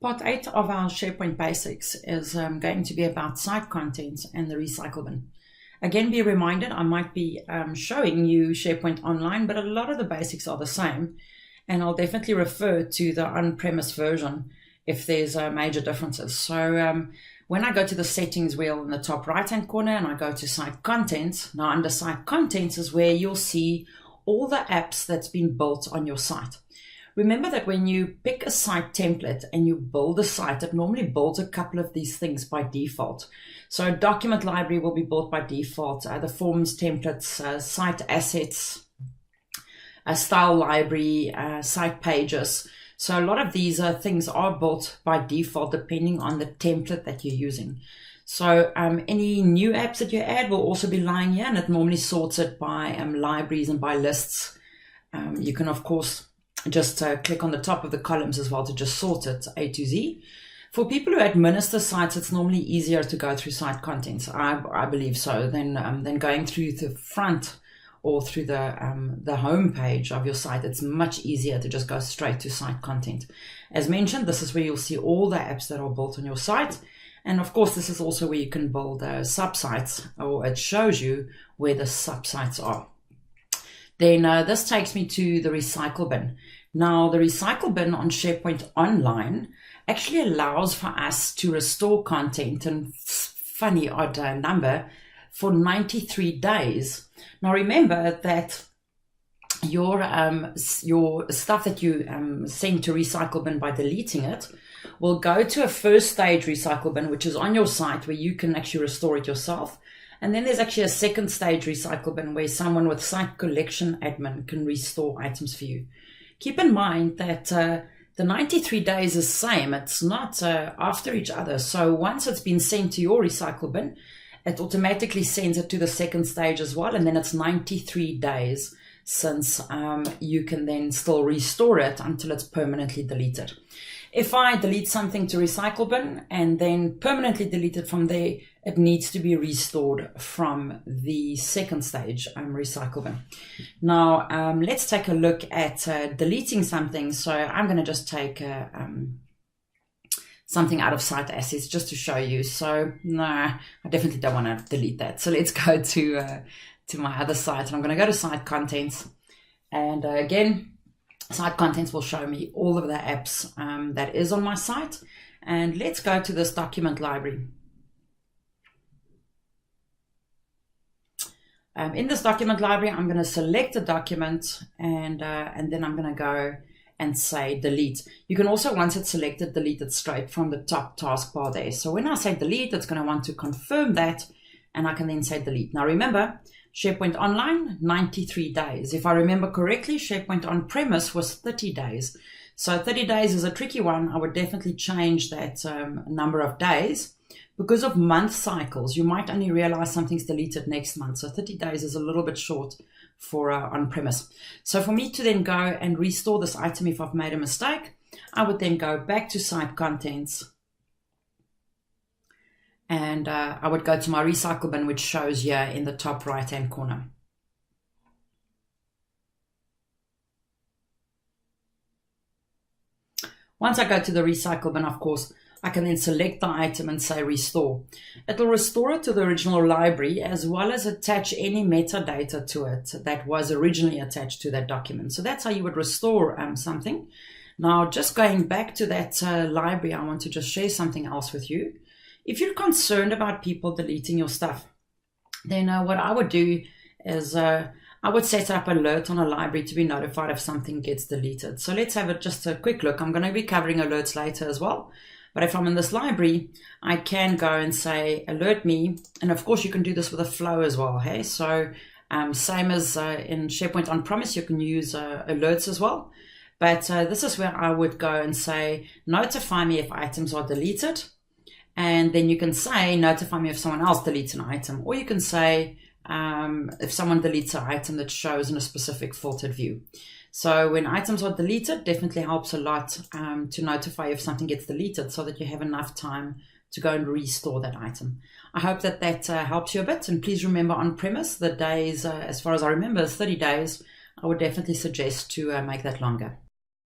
Part 8 of our SharePoint Basics is going to be about site contents and the recycle bin. Again, be reminded, I might be showing you SharePoint Online, but a lot of the basics are the same. And I'll definitely refer to the on-premise version if there's major differences. So when I go to the settings wheel in the top right-hand corner and I go to site contents, now under site contents is where you'll see all the apps that's been built on your site. Remember that when you pick a site template and you build a site, it normally builds a couple of these things by default. So a document library will be built by default, the forms templates, site assets, a style library, site pages. So a lot of these things are built by default depending on the template that you're using. So any new apps that you add will also be lying here, and it normally sorts it by libraries and by lists. You can of course just click on the top of the columns as well to just sort it A to Z. For people who administer sites, it's normally easier to go through site contents, I believe so, than going through the front or through the home page of your site. It's much easier to just go straight to site content. As mentioned, this is where you'll see all the apps that are built on your site. And of course, this is also where you can build subsites, or it shows you where the subsites are. Then this takes me to the recycle bin. Now, the recycle bin on SharePoint Online actually allows for us to restore content, and funny odd number, for 93 days. Now, remember that your stuff that you send to recycle bin by deleting it will go to a first stage recycle bin, which is on your site where you can actually restore it yourself. And then there's actually a second stage recycle bin where someone with site collection admin can restore items for you. Keep in mind that the 93 days is the same. It's not after each other. So once it's been sent to your recycle bin, it automatically sends it to the second stage as well. And then it's 93 days since you can then still restore it until it's permanently deleted. If I delete something to recycle bin and then permanently delete it from there, it needs to be restored from the second stage recycle bin. Now, let's take a look at deleting something. So I'm going to just take something out of site assets just to show you. So no, I definitely don't want to delete that. So let's go to my other site, and I'm going to go to site contents. And again, site contents will show me all of the apps that is on my site. And let's go to this document library. In this document library, I'm going to select a document and then I'm going to go and say delete. You can also, once it's selected, delete it straight from the top taskbar there. So when I say delete, it's going to want to confirm that, and I can then say delete. Now remember, SharePoint Online, 93 days. If I remember correctly, SharePoint On-Premise was 30 days. So 30 days is a tricky one. I would definitely change that number of days. Because of month cycles, you might only realize something's deleted next month. So 30 days is a little bit short for on-premise. So for me to then go and restore this item if I've made a mistake, I would then go back to site contents. And I would go to my recycle bin, which shows here in the top right-hand corner. Once I go to the recycle bin, of course, I can then select the item and say restore. It will restore it to the original library as well as attach any metadata to it that was originally attached to that document. So that's how you would restore something. Now, just going back to that library, I want to just share something else with you. If you're concerned about people deleting your stuff, then what I would do is I would set up an alert on a library to be notified if something gets deleted. So let's have just a quick look. I'm going to be covering alerts later as well. But if I'm in this library, I can go and say, alert me. And of course, you can do this with a flow as well. Hey, so same as in SharePoint On-Premise, you can use alerts as well. But this is where I would go and say, notify me if items are deleted. And then you can say, notify me if someone else deletes an item. Or you can say, if someone deletes an item that shows in a specific filtered view. So when items are deleted, definitely helps a lot to notify if something gets deleted so that you have enough time to go and restore that item. I hope that helps you a bit. And please remember, on-premise, the days, as far as I remember, is 30 days. I would definitely suggest to make that longer.